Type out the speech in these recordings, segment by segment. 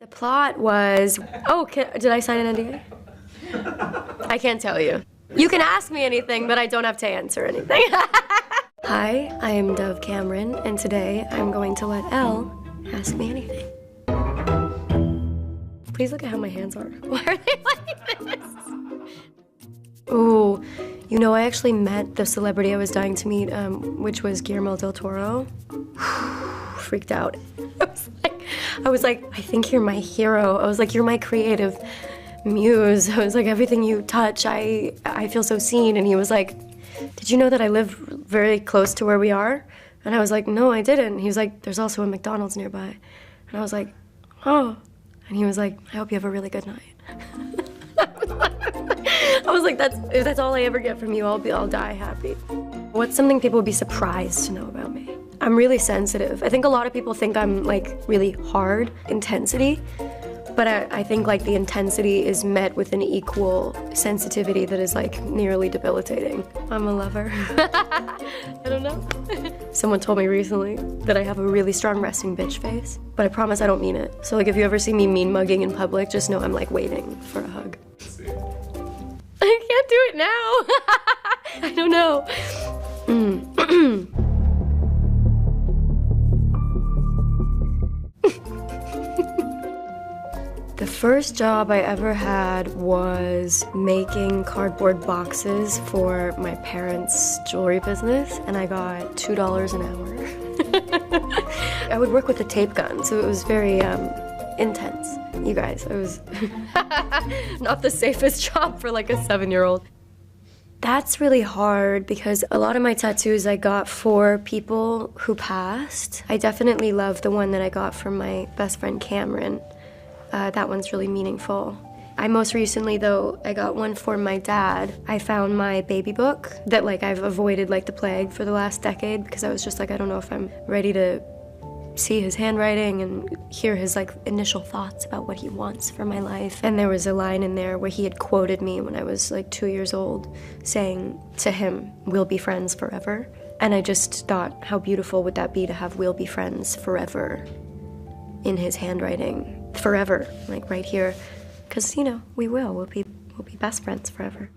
The plot was, did I sign an NDA? I can't tell you. You can ask me anything, but I don't have to answer anything. Hi, I am Dove Cameron, and today I'm going to let Elle ask me anything. Please look at how my hands are. Why are they like this? Ooh, you know, I actually met the celebrity I was dying to meet, which was Guillermo del Toro. Freaked out. I was like, I think you're my hero. I was like, you're my creative muse. I was like, everything you touch, I feel so seen. And he was like, did you know that I live very close to where we are? And I was like, no, I didn't. He was like, there's also a McDonald's nearby. And I was like, oh. And he was like, I hope you have a really good night. I was like, that's all I ever get from you. I'll die happy. What's something people would be surprised to know about me? I'm really sensitive. I think a lot of people think I'm like really hard intensity, but I think like the intensity is met with an equal sensitivity that is like nearly debilitating. I'm a lover. I don't know. Someone told me recently that I have a really strong resting bitch face, but I promise I don't mean it. So like if you ever see me mean mugging in public, just know I'm like waiting for a hug. I can't do it now. I don't know. The first job I ever had was making cardboard boxes for my parents' jewelry business, and I got $2 an hour. I would work with a tape gun, so it was very intense. You guys, it was not the safest job for like a 7-year-old. That's really hard because a lot of my tattoos I got for people who passed. I definitely love the one that I got from my best friend Cameron. That one's really meaningful. I most recently, though, I got one for my dad. I found my baby book that like I've avoided like the plague for the last decade because I was just like, I don't know if I'm ready to see his handwriting and hear his like initial thoughts about what he wants for my life. And there was a line in there where he had quoted me when I was like 2 years old, saying to him, "We'll be friends forever." And I just thought, how beautiful would that be to have "We'll be friends forever" in his handwriting. Forever, like right here. Because, you know, we'll be best friends forever.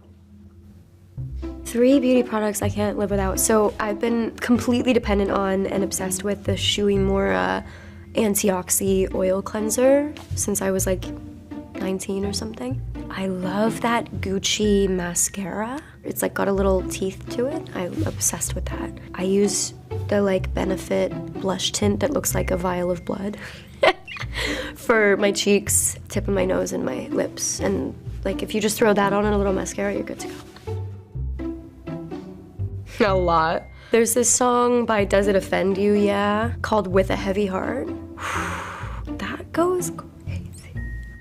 3 beauty products I can't live without. So I've been completely dependent on and obsessed with the Shuimura Antioxy Oil Cleanser since I was like 19 or something. I love that Gucci mascara. It's like got a little teeth to it. I'm obsessed with that. I use the like Benefit blush tint that looks like a vial of blood for my cheeks, tip of my nose, and my lips. And like if you just throw that on and a little mascara, you're good to go. A lot. There's this song by Does It Offend You, yeah, called With a Heavy Heart. That goes crazy.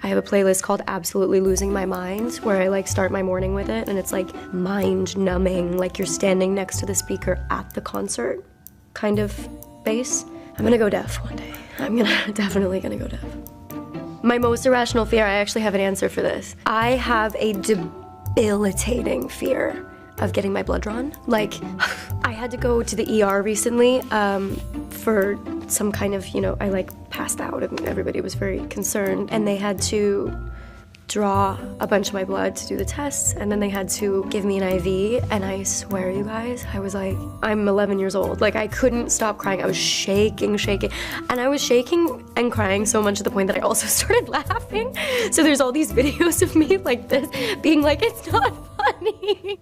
I have a playlist called Absolutely Losing My Mind where I like start my morning with it, and it's like mind numbing, like you're standing next to the speaker at the concert kind of bass. I'm gonna go deaf one day. I'm definitely gonna go deaf. My most irrational fear, I actually have an answer for this. I have a debilitating fear of getting my blood drawn. Like, I had to go to the ER recently for some kind of, you know, I like passed out and everybody was very concerned, and they had to draw a bunch of my blood to do the tests, and then they had to give me an IV, and I swear, you guys, I was like, I'm 11 years old. Like, I couldn't stop crying. I was shaking, and I was shaking and crying so much to the point that I also started laughing. So there's all these videos of me like this, being like, it's not funny.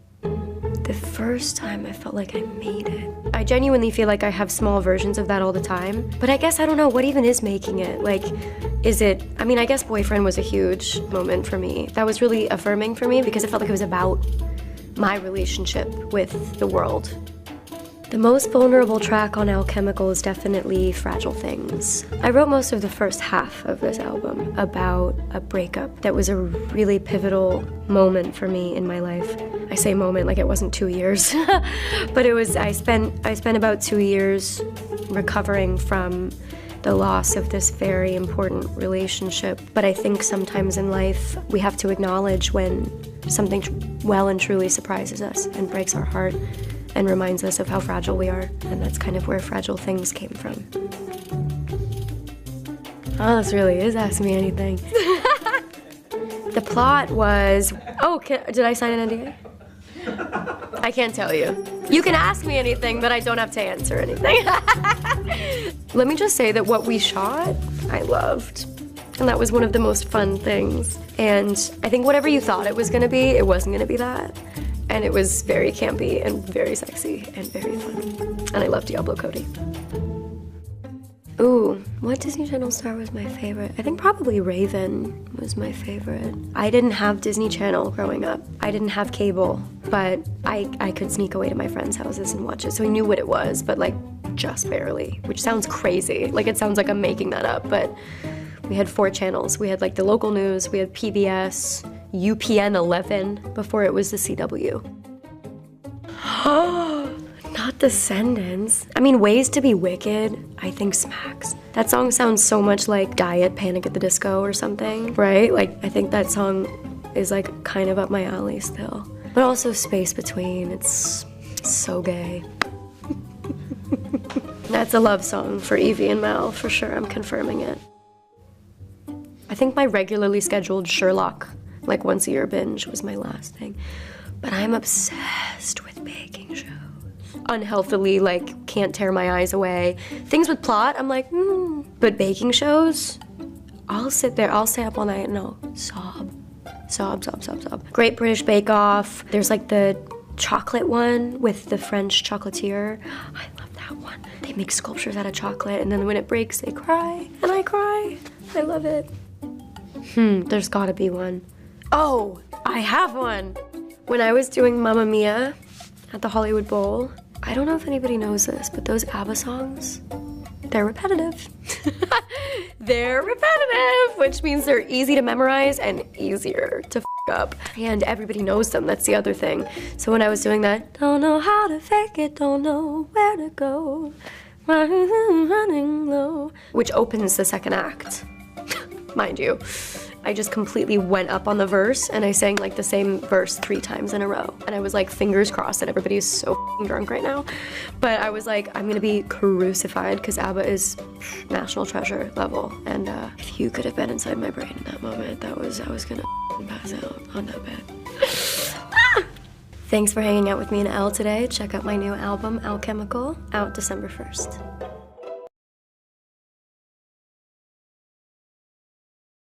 The first time I felt like I made it. I genuinely feel like I have small versions of that all the time, but I guess I don't know what even is making it. Like, is it, I mean, I guess Boyfriend was a huge moment for me. That was really affirming for me because it felt like it was about my relationship with the world. The most vulnerable track on Alchemical is definitely Fragile Things. I wrote most of the first half of this album about a breakup that was a really pivotal moment for me in my life. I say moment like it wasn't 2 years, but it was, I spent about 2 years recovering from the loss of this very important relationship. But I think sometimes in life we have to acknowledge when something well and truly surprises us and breaks our heart and reminds us of how fragile we are, and that's kind of where Fragile Things came from. Oh, this really is Ask Me Anything. The plot was, oh, did I sign an NDA? I can't tell you. You can ask me anything, but I don't have to answer anything. Let me just say that what we shot, I loved. And that was one of the most fun things. And I think whatever you thought it was gonna be, it wasn't gonna be that. And it was very campy and very sexy and very fun. And I love Diablo Cody. Ooh, what Disney Channel star was my favorite? I think probably Raven was my favorite. I didn't have Disney Channel growing up. I didn't have cable, but I could sneak away to my friends' houses and watch it, so I knew what it was, but like just barely, which sounds crazy. Like it sounds like I'm making that up, but we had 4 channels. We had like the local news, we had PBS, UPN 11 before it was the CW. Not Descendants. I mean, Ways to be Wicked, I think smacks. That song sounds so much like Diet Panic at the Disco or something, right? Like, I think that song is like kind of up my alley still. But also Space Between, it's so gay. That's a love song for Evie and Mel, for sure, I'm confirming it. I think my regularly scheduled Sherlock, like once a year binge was my last thing. But I'm obsessed with baking shows. Unhealthily, like, can't tear my eyes away. Things with plot, I'm like, But baking shows, I'll sit there, I'll stay up all night and I'll sob. Sob, sob, sob, sob. Great British Bake Off. There's like the chocolate one with the French chocolatier. I love that one. They make sculptures out of chocolate and then when it breaks, they cry. And I cry. I love it. There's gotta be one. Oh, I have one. When I was doing Mamma Mia at the Hollywood Bowl, I don't know if anybody knows this, but those ABBA songs, they're repetitive. They're repetitive, which means they're easy to memorize and easier to f up. And everybody knows them, that's the other thing. So when I was doing that, don't know how to fake it, don't know where to go, running low, which opens the second act, mind you. I just completely went up on the verse and I sang like the same verse 3 times in a row. And I was like, fingers crossed that everybody is so drunk right now. But I was like, I'm gonna be crucified because ABBA is national treasure level. And if you could have been inside my brain in that moment, I was gonna pass out on that bed. Thanks for hanging out with me in L today. Check out my new album, Alchemical, out December 1st.